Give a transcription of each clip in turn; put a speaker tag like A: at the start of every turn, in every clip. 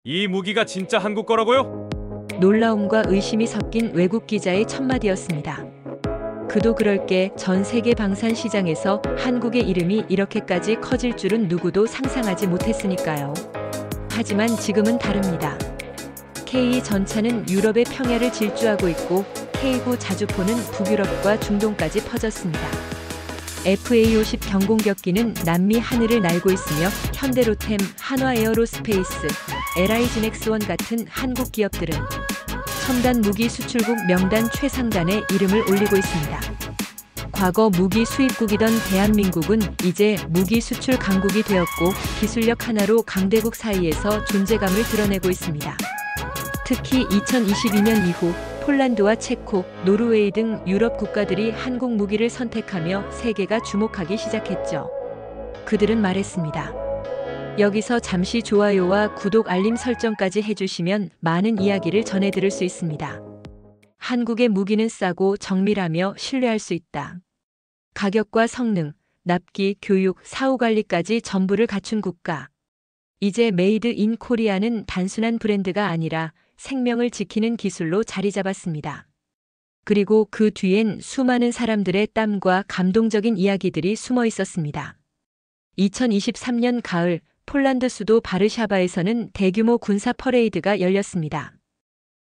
A: 이 무기가 진짜 한국 거라고요?
B: 놀라움과 의심이 섞인 외국 기자의 첫마디였습니다. 그도 그럴 게 전 세계 방산 시장에서 한국의 이름이 이렇게까지 커질 줄은 누구도 상상하지 못했으니까요. 하지만 지금은 다릅니다. K 전차는 유럽의 평야를 질주하고 있고 K9 자주포는 북유럽과 중동까지 퍼졌습니다. FA-50 경공격기는 남미 하늘을 날고 있으며 현대로템, 한화에어로스페이스, LI지넥스원 같은 한국 기업들은 첨단 무기 수출국 명단 최상단에 이름을 올리고 있습니다. 과거 무기 수입국이던 대한민국은 이제 무기 수출 강국이 되었고 기술력 하나로 강대국 사이에서 존재감을 드러내고 있습니다. 특히 2022년 이후 폴란드와 체코, 노르웨이 등 유럽 국가들이 한국 무기를 선택하며 세계가 주목하기 시작했죠. 그들은 말했습니다. 여기서 잠시 좋아요와 구독 알림 설정까지 해주시면 많은 이야기를 전해드릴 수 있습니다. 한국의 무기는 싸고 정밀하며 신뢰할 수 있다. 가격과 성능, 납기, 교육, 사후관리까지 전부를 갖춘 국가. 이제 메이드 인 코리아는 단순한 브랜드가 아니라 생명을 지키는 기술로 자리 잡았습니다. 그리고 그 뒤엔 수많은 사람들의 땀과 감동적인 이야기들이 숨어 있었습니다. 2023년 가을 폴란드 수도 바르샤바에서는 대규모 군사 퍼레이드가 열렸습니다.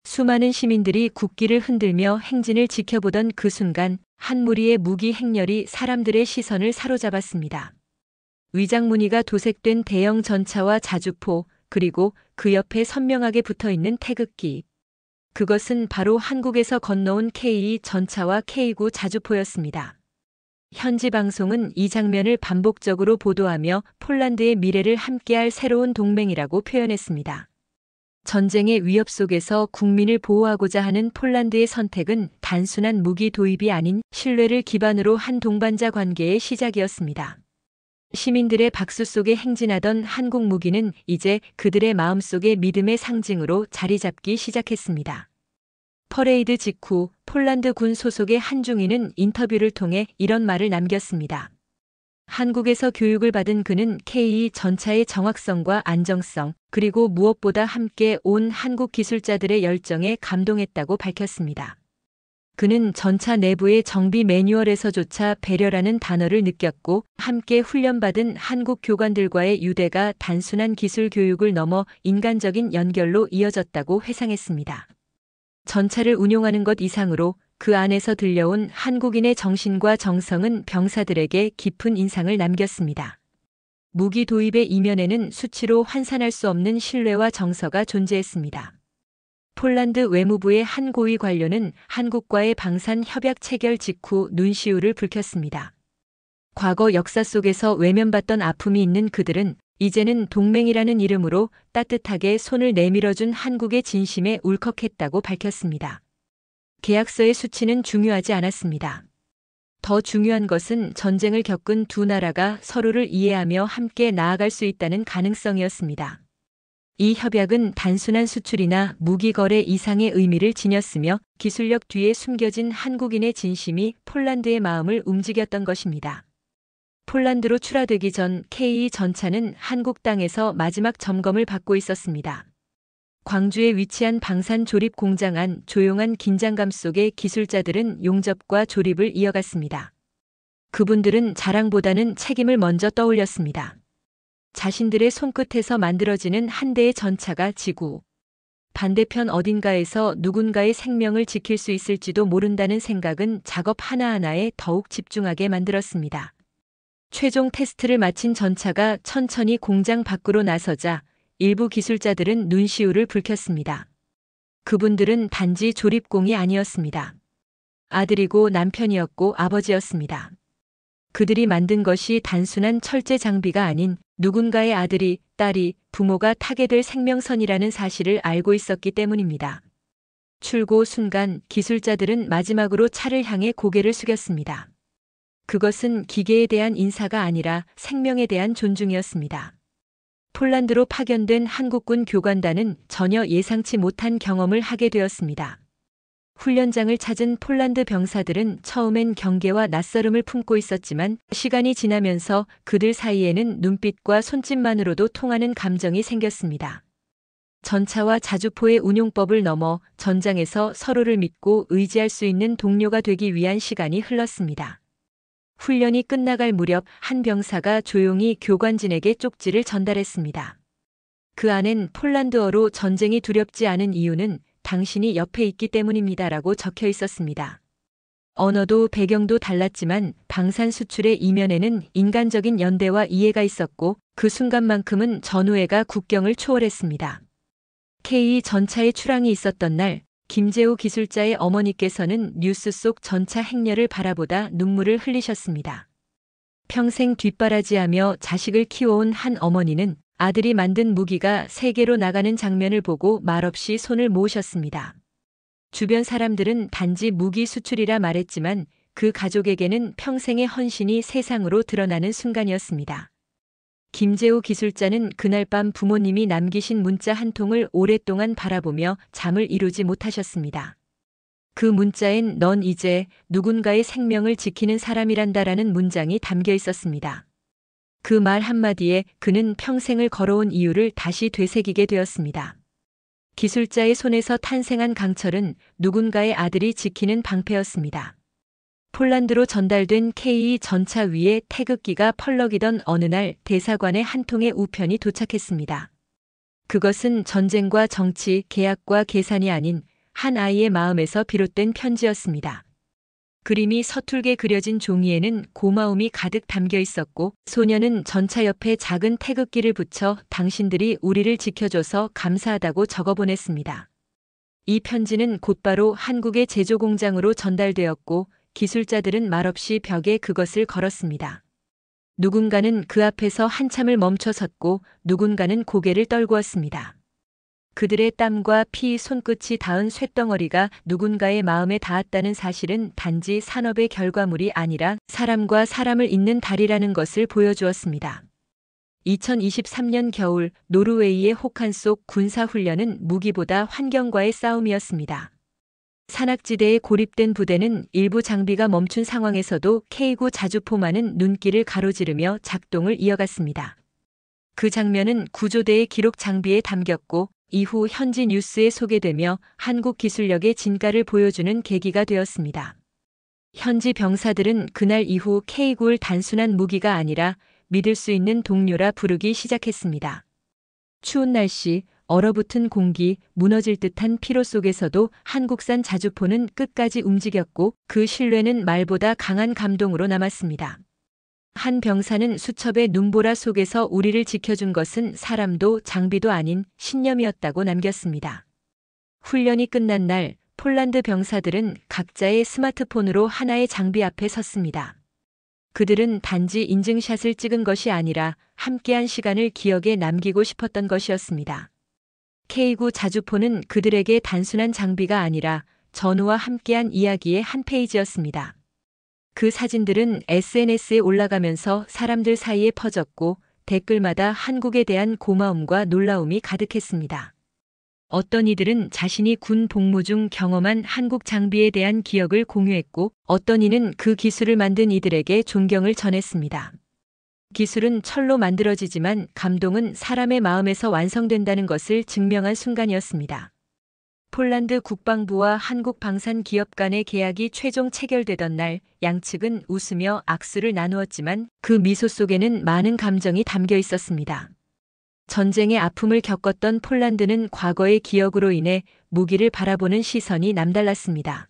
B: 수많은 시민들이 국기를 흔들며 행진을 지켜보던 그 순간 한 무리의 무기 행렬이 사람들의 시선을 사로잡았습니다. 위장 무늬가 도색된 대형 전차와 자주포, 그리고 그 옆에 선명하게 붙어있는 태극기. 그것은 바로 한국에서 건너온 K2 전차와 K9 자주포였습니다. 현지 방송은 이 장면을 반복적으로 보도하며 폴란드의 미래를 함께할 새로운 동맹이라고 표현했습니다. 전쟁의 위협 속에서 국민을 보호하고자 하는 폴란드의 선택은 단순한 무기 도입이 아닌 신뢰를 기반으로 한 동반자 관계의 시작이었습니다. 시민들의 박수 속에 행진하던 한국 무기는 이제 그들의 마음속의 믿음의 상징으로 자리 잡기 시작했습니다. 퍼레이드 직후 폴란드 군 소속의 한 중위는 인터뷰를 통해 이런 말을 남겼습니다. 한국에서 교육을 받은 그는 K2 전차의 정확성과 안정성, 그리고 무엇보다 함께 온 한국 기술자들의 열정에 감동했다고 밝혔습니다. 그는 전차 내부의 정비 매뉴얼에서조차 배려라는 단어를 느꼈고 함께 훈련받은 한국 교관들과의 유대가 단순한 기술 교육을 넘어 인간적인 연결로 이어졌다고 회상했습니다. 전차를 운용하는 것 이상으로 그 안에서 들려온 한국인의 정신과 정성은 병사들에게 깊은 인상을 남겼습니다. 무기 도입의 이면에는 수치로 환산할 수 없는 신뢰와 정서가 존재했습니다. 폴란드 외무부의 한 고위 관료는 한국과의 방산 협약 체결 직후 눈시울을 붉혔습니다. 과거 역사 속에서 외면받던 아픔이 있는 그들은 이제는 동맹이라는 이름으로 따뜻하게 손을 내밀어준 한국의 진심에 울컥했다고 밝혔습니다. 계약서의 수치는 중요하지 않았습니다. 더 중요한 것은 전쟁을 겪은 두 나라가 서로를 이해하며 함께 나아갈 수 있다는 가능성이었습니다. 이 협약은 단순한 수출이나 무기 거래 이상의 의미를 지녔으며 기술력 뒤에 숨겨진 한국인의 진심이 폴란드의 마음을 움직였던 것입니다. 폴란드로 출하되기 전 K2 전차는 한국 땅에서 마지막 점검을 받고 있었습니다. 광주에 위치한 방산 조립 공장 안 조용한 긴장감 속에 기술자들은 용접과 조립을 이어갔습니다. 그분들은 자랑보다는 책임을 먼저 떠올렸습니다. 자신들의 손끝에서 만들어지는 한 대의 전차가 지구 반대편 어딘가에서 누군가의 생명을 지킬 수 있을지도 모른다는 생각은 작업 하나하나에 더욱 집중하게 만들었습니다. 최종 테스트를 마친 전차가 천천히 공장 밖으로 나서자 일부 기술자들은 눈시울을 붉혔습니다. 그분들은 단지 조립공이 아니었습니다. 아들이고 남편이었고 아버지였습니다. 그들이 만든 것이 단순한 철제 장비가 아닌 누군가의 아들이, 딸이, 부모가 타게 될 생명선이라는 사실을 알고 있었기 때문입니다. 출고 순간 기술자들은 마지막으로 차를 향해 고개를 숙였습니다. 그것은 기계에 대한 인사가 아니라 생명에 대한 존중이었습니다. 폴란드로 파견된 한국군 교관단은 전혀 예상치 못한 경험을 하게 되었습니다. 훈련장을 찾은 폴란드 병사들은 처음엔 경계와 낯설음을 품고 있었지만 시간이 지나면서 그들 사이에는 눈빛과 손짓만으로도 통하는 감정이 생겼습니다. 전차와 자주포의 운용법을 넘어 전장에서 서로를 믿고 의지할 수 있는 동료가 되기 위한 시간이 흘렀습니다. 훈련이 끝나갈 무렵 한 병사가 조용히 교관진에게 쪽지를 전달했습니다. 그 안엔 폴란드어로 전쟁이 두렵지 않은 이유는 당신이 옆에 있기 때문입니다라고 적혀 있었습니다. 언어도 배경도 달랐지만 방산 수출의 이면에는 인간적인 연대와 이해가 있었고 그 순간만큼은 전우회가 국경을 초월했습니다. K 전차의 출항이 있었던 날 김재호 기술자의 어머니께서는 뉴스 속 전차 행렬을 바라보다 눈물을 흘리셨습니다. 평생 뒷바라지하며 자식을 키워온 한 어머니는 아들이 만든 무기가 세계로 나가는 장면을 보고 말없이 손을 모으셨습니다. 주변 사람들은 단지 무기 수출이라 말했지만 그 가족에게는 평생의 헌신이 세상으로 드러나는 순간이었습니다. 김재호 기술자는 그날 밤 부모님이 남기신 문자 한 통을 오랫동안 바라보며 잠을 이루지 못하셨습니다. 그 문자엔 넌 이제 누군가의 생명을 지키는 사람이란다라는 문장이 담겨 있었습니다. 그 말 한마디에 그는 평생을 걸어온 이유를 다시 되새기게 되었습니다. 기술자의 손에서 탄생한 강철은 누군가의 아들이 지키는 방패였습니다. 폴란드로 전달된 K 전차 위에 태극기가 펄럭이던 어느 날 대사관에 한 통의 우편이 도착했습니다. 그것은 전쟁과 정치, 계약과 계산이 아닌 한 아이의 마음에서 비롯된 편지였습니다. 그림이 서툴게 그려진 종이에는 고마움이 가득 담겨 있었고 소녀는 전차 옆에 작은 태극기를 붙여 당신들이 우리를 지켜줘서 감사하다고 적어보냈습니다. 이 편지는 곧바로 한국의 제조공장으로 전달되었고 기술자들은 말없이 벽에 그것을 걸었습니다. 누군가는 그 앞에서 한참을 멈춰 섰고 누군가는 고개를 떨구었습니다. 그들의 땀과 피 손끝이 닿은 쇳덩어리가 누군가의 마음에 닿았다는 사실은 단지 산업의 결과물이 아니라 사람과 사람을 잇는 달이라는 것을 보여주었습니다. 2023년 겨울 노르웨이의 호칸속 군사훈련은 무기보다 환경과의 싸움이었습니다. 산악지대에 고립된 부대는 일부 장비가 멈춘 상황에서도 K9 자주포만은 눈길을 가로지르며 작동을 이어갔습니다. 그 장면은 구조대의 기록 장비에 담겼고 이후 현지 뉴스에 소개되며 한국 기술력의 진가를 보여주는 계기가 되었습니다. 현지 병사들은 그날 이후 K9를 단순한 무기가 아니라 믿을 수 있는 동료라 부르기 시작했습니다. 추운 날씨, 얼어붙은 공기, 무너질 듯한 피로 속에서도 한국산 자주포는 끝까지 움직였고 그 신뢰는 말보다 강한 감동으로 남았습니다. 한 병사는 수첩의 눈보라 속에서 우리를 지켜준 것은 사람도 장비도 아닌 신념이었다고 남겼습니다. 훈련이 끝난 날 폴란드 병사들은 각자의 스마트폰으로 하나의 장비 앞에 섰습니다. 그들은 단지 인증샷을 찍은 것이 아니라 함께한 시간을 기억에 남기고 싶었던 것이었습니다. K9 자주포는 그들에게 단순한 장비가 아니라 전우와 함께한 이야기의 한 페이지였습니다. 그 사진들은 SNS에 올라가면서 사람들 사이에 퍼졌고 댓글마다 한국에 대한 고마움과 놀라움이 가득했습니다. 어떤 이들은 자신이 군 복무 중 경험한 한국 장비에 대한 기억을 공유했고 어떤 이는 그 기술을 만든 이들에게 존경을 전했습니다. 기술은 철로 만들어지지만 감동은 사람의 마음에서 완성된다는 것을 증명한 순간이었습니다. 폴란드 국방부와 한국 방산 기업 간의 계약이 최종 체결되던 날 양측은 웃으며 악수를 나누었지만 그 미소 속에는 많은 감정이 담겨 있었습니다. 전쟁의 아픔을 겪었던 폴란드는 과거의 기억으로 인해 무기를 바라보는 시선이 남달랐습니다.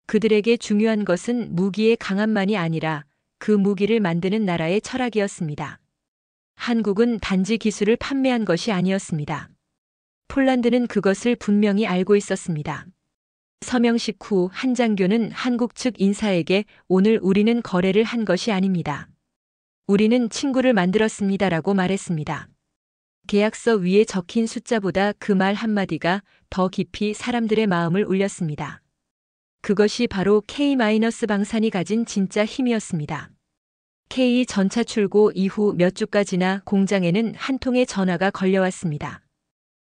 B: 그들에게 중요한 것은 무기의 강함만이 아니라 그 무기를 만드는 나라의 철학이었습니다. 한국은 단지 기술을 판매한 것이 아니었습니다. 폴란드는 그것을 분명히 알고 있었습니다. 서명식 후 한 장교는 한국 측 인사에게 오늘 우리는 거래를 한 것이 아닙니다. 우리는 친구를 만들었습니다라고 말했습니다. 계약서 위에 적힌 숫자보다 그 말 한마디가 더 깊이 사람들의 마음을 울렸습니다. 그것이 바로 K-방산이 가진 진짜 힘이었습니다. K 전차 출고 이후 몇 주가 지나 공장에는 한 통의 전화가 걸려왔습니다.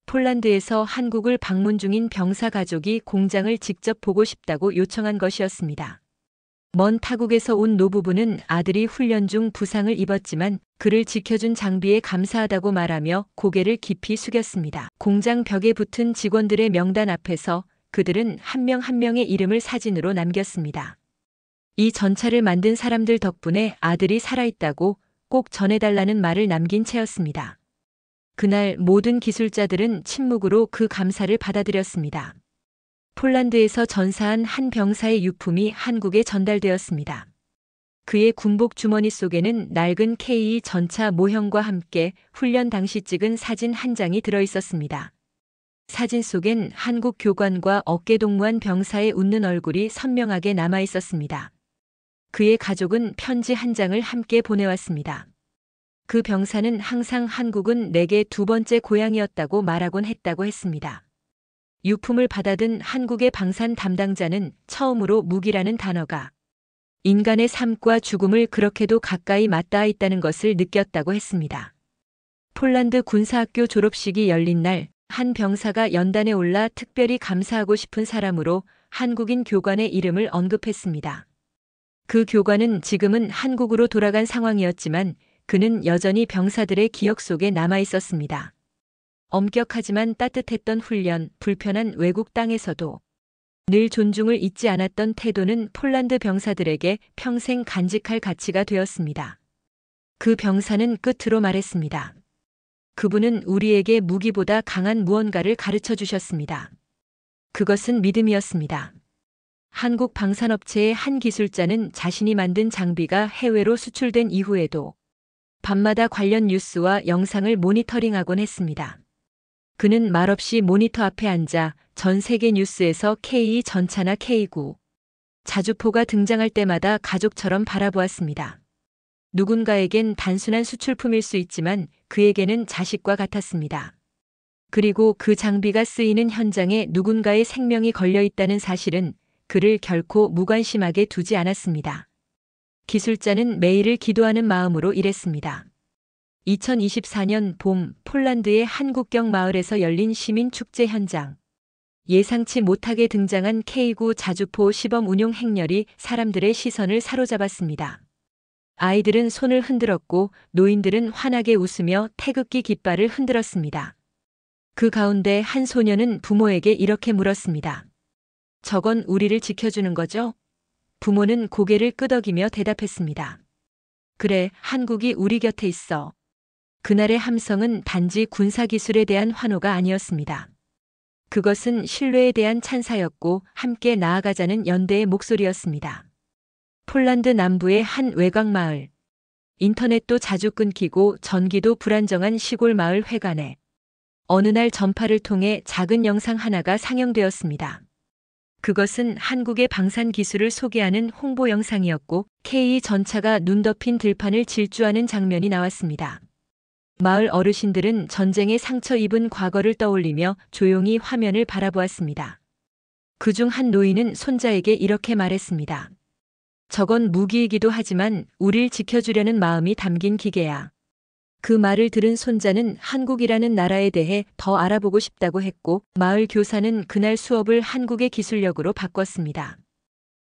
B: 폴란드에서 한국을 방문 중인 병사 가족이 공장을 직접 보고 싶다고 요청한 것이었습니다. 먼 타국에서 온 노부부는 아들이 훈련 중 부상을 입었지만 그를 지켜준 장비에 감사하다고 말하며 고개를 깊이 숙였습니다. 공장 벽에 붙은 직원들의 명단 앞에서 그들은 한 명 한 명의 이름을 사진으로 남겼습니다. 이 전차를 만든 사람들 덕분에 아들이 살아있다고 꼭 전해달라는 말을 남긴 채였습니다. 그날 모든 기술자들은 침묵으로 그 감사를 받아들였습니다. 폴란드에서 전사한 한 병사의 유품이 한국에 전달되었습니다. 그의 군복 주머니 속에는 낡은 K2 전차 모형과 함께 훈련 당시 찍은 사진 한 장이 들어 있었습니다. 사진 속엔 한국 교관과 어깨동무한 병사의 웃는 얼굴이 선명하게 남아 있었습니다. 그의 가족은 편지 한 장을 함께 보내왔습니다. 그 병사는 항상 한국은 내게 두 번째 고향이었다고 말하곤 했다고 했습니다. 유품을 받아든 한국의 방산 담당자는 처음으로 무기라는 단어가 인간의 삶과 죽음을 그렇게도 가까이 맞닿아 있다는 것을 느꼈다고 했습니다. 폴란드 군사학교 졸업식이 열린 날, 한 병사가 연단에 올라 특별히 감사하고 싶은 사람으로 한국인 교관의 이름을 언급했습니다. 그 교관은 지금은 한국으로 돌아간 상황이었지만 그는 여전히 병사들의 기억 속에 남아 있었습니다. 엄격하지만 따뜻했던 훈련, 불편한 외국 땅에서도 늘 존중을 잊지 않았던 태도는 폴란드 병사들에게 평생 간직할 가치가 되었습니다. 그 병사는 끝으로 말했습니다. 그분은 우리에게 무기보다 강한 무언가를 가르쳐 주셨습니다. 그것은 믿음이었습니다. 한국 방산업체의 한 기술자는 자신이 만든 장비가 해외로 수출된 이후에도 밤마다 관련 뉴스와 영상을 모니터링하곤 했습니다. 그는 말없이 모니터 앞에 앉아 전 세계 뉴스에서 K2 전차나 K9, 자주포가 등장할 때마다 가족처럼 바라보았습니다. 누군가에겐 단순한 수출품일 수 있지만 그에게는 자식과 같았습니다. 그리고 그 장비가 쓰이는 현장에 누군가의 생명이 걸려 있다는 사실은 그를 결코 무관심하게 두지 않았습니다. 기술자는 매일을 기도하는 마음으로 일했습니다. 2024년 봄 폴란드의 한국경 마을에서 열린 시민축제 현장. 예상치 못하게 등장한 K9 자주포 시범 운용 행렬이 사람들의 시선을 사로잡았습니다. 아이들은 손을 흔들었고 노인들은 환하게 웃으며 태극기 깃발을 흔들었습니다. 그 가운데 한 소녀는 부모에게 이렇게 물었습니다. 저건 우리를 지켜주는 거죠? 부모는 고개를 끄덕이며 대답했습니다. 그래, 한국이 우리 곁에 있어. 그날의 함성은 단지 군사기술에 대한 환호가 아니었습니다. 그것은 신뢰에 대한 찬사였고 함께 나아가자는 연대의 목소리였습니다. 폴란드 남부의 한 외곽 마을. 인터넷도 자주 끊기고 전기도 불안정한 시골 마을 회관에 어느 날 전파를 통해 작은 영상 하나가 상영되었습니다. 그것은 한국의 방산 기술을 소개하는 홍보 영상이었고 K2 전차가 눈 덮인 들판을 질주하는 장면이 나왔습니다. 마을 어르신들은 전쟁에 상처 입은 과거를 떠올리며 조용히 화면을 바라보았습니다. 그중 한 노인은 손자에게 이렇게 말했습니다. 저건 무기이기도 하지만 우릴 지켜주려는 마음이 담긴 기계야. 그 말을 들은 손자는 한국이라는 나라에 대해 더 알아보고 싶다고 했고 마을 교사는 그날 수업을 한국의 기술력으로 바꿨습니다.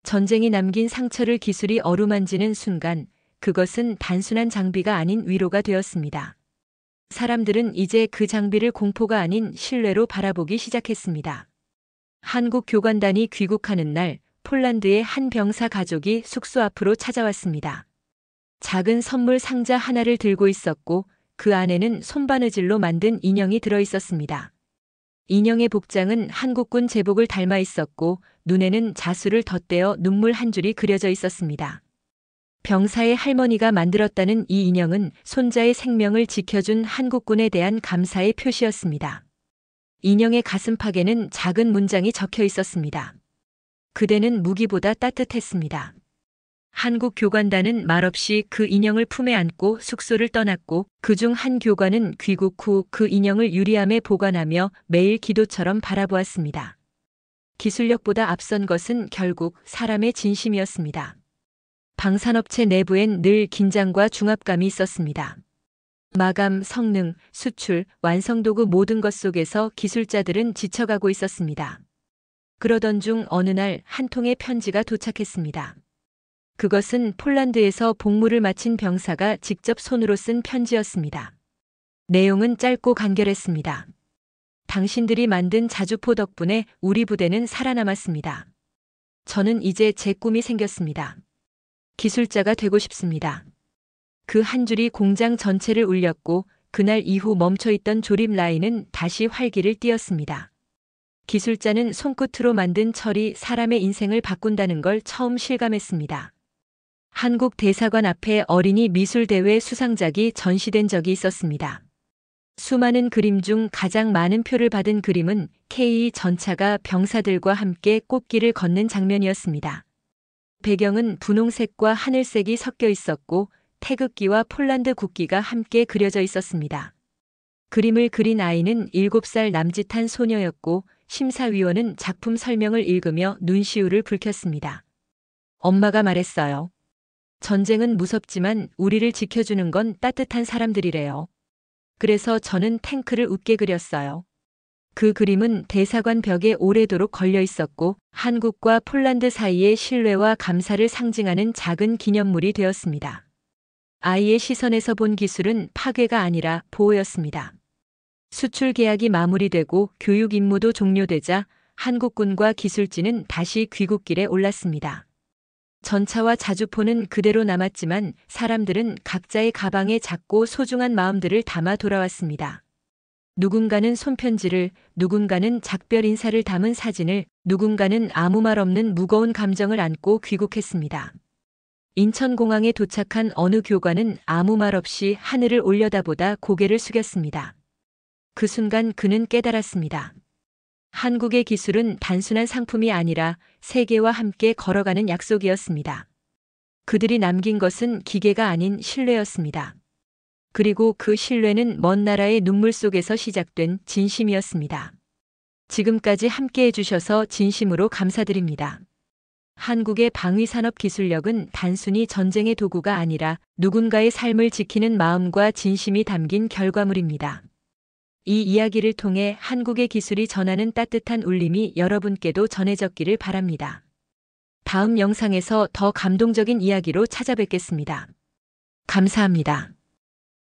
B: 전쟁이 남긴 상처를 기술이 어루만지는 순간 그것은 단순한 장비가 아닌 위로가 되었습니다. 사람들은 이제 그 장비를 공포가 아닌 신뢰로 바라보기 시작했습니다. 한국 교관단이 귀국하는 날 폴란드의 한 병사 가족이 숙소 앞으로 찾아왔습니다. 작은 선물 상자 하나를 들고 있었고 그 안에는 손바느질로 만든 인형이 들어 있었습니다. 인형의 복장은 한국군 제복을 닮아 있었고 눈에는 자수를 덧대어 눈물 한 줄이 그려져 있었습니다. 병사의 할머니가 만들었다는 이 인형은 손자의 생명을 지켜준 한국군에 대한 감사의 표시였습니다. 인형의 가슴팍에는 작은 문장이 적혀 있었습니다. 그대는 무기보다 따뜻했습니다. 한국 교관단은 말없이 그 인형을 품에 안고 숙소를 떠났고 그중 한 교관은 귀국 후 그 인형을 유리함에 보관하며 매일 기도처럼 바라보았습니다. 기술력보다 앞선 것은 결국 사람의 진심이었습니다. 방산업체 내부엔 늘 긴장과 중압감이 있었습니다. 마감, 성능, 수출, 완성도구 모든 것 속에서 기술자들은 지쳐가고 있었습니다. 그러던 중 어느 날 한 통의 편지가 도착했습니다. 그것은 폴란드에서 복무를 마친 병사가 직접 손으로 쓴 편지였습니다. 내용은 짧고 간결했습니다. 당신들이 만든 자주포 덕분에 우리 부대는 살아남았습니다. 저는 이제 제 꿈이 생겼습니다. 기술자가 되고 싶습니다. 그 한 줄이 공장 전체를 울렸고 그날 이후 멈춰있던 조립 라인은 다시 활기를 띠었습니다. 기술자는 손끝으로 만든 철이 사람의 인생을 바꾼다는 걸 처음 실감했습니다. 한국 대사관 앞에 어린이 미술대회 수상작이 전시된 적이 있었습니다. 수많은 그림 중 가장 많은 표를 받은 그림은 K 전차가 병사들과 함께 꽃길을 걷는 장면이었습니다. 배경은 분홍색과 하늘색이 섞여 있었고 태극기와 폴란드 국기가 함께 그려져 있었습니다. 그림을 그린 아이는 7살 남짓한 소녀였고 심사위원은 작품 설명을 읽으며 눈시울을 붉혔습니다. 엄마가 말했어요. 전쟁은 무섭지만 우리를 지켜주는 건 따뜻한 사람들이래요. 그래서 저는 탱크를 웃게 그렸어요. 그 그림은 대사관 벽에 오래도록 걸려 있었고 한국과 폴란드 사이의 신뢰와 감사를 상징하는 작은 기념물이 되었습니다. 아이의 시선에서 본 기술은 파괴가 아니라 보호였습니다. 수출 계약이 마무리되고 교육 임무도 종료되자 한국군과 기술진은 다시 귀국길에 올랐습니다. 전차와 자주포는 그대로 남았지만 사람들은 각자의 가방에 작고 소중한 마음들을 담아 돌아왔습니다. 누군가는 손편지를, 누군가는 작별 인사를 담은 사진을, 누군가는 아무 말 없는 무거운 감정을 안고 귀국했습니다. 인천공항에 도착한 어느 교관은 아무 말 없이 하늘을 올려다보다 고개를 숙였습니다. 그 순간 그는 깨달았습니다. 한국의 기술은 단순한 상품이 아니라 세계와 함께 걸어가는 약속이었습니다. 그들이 남긴 것은 기계가 아닌 신뢰였습니다. 그리고 그 신뢰는 먼 나라의 눈물 속에서 시작된 진심이었습니다. 지금까지 함께 해주셔서 진심으로 감사드립니다. 한국의 방위산업 기술력은 단순히 전쟁의 도구가 아니라 누군가의 삶을 지키는 마음과 진심이 담긴 결과물입니다. 이 이야기를 통해 한국의 기술이 전하는 따뜻한 울림이 여러분께도 전해졌기를 바랍니다. 다음 영상에서 더 감동적인 이야기로 찾아뵙겠습니다. 감사합니다.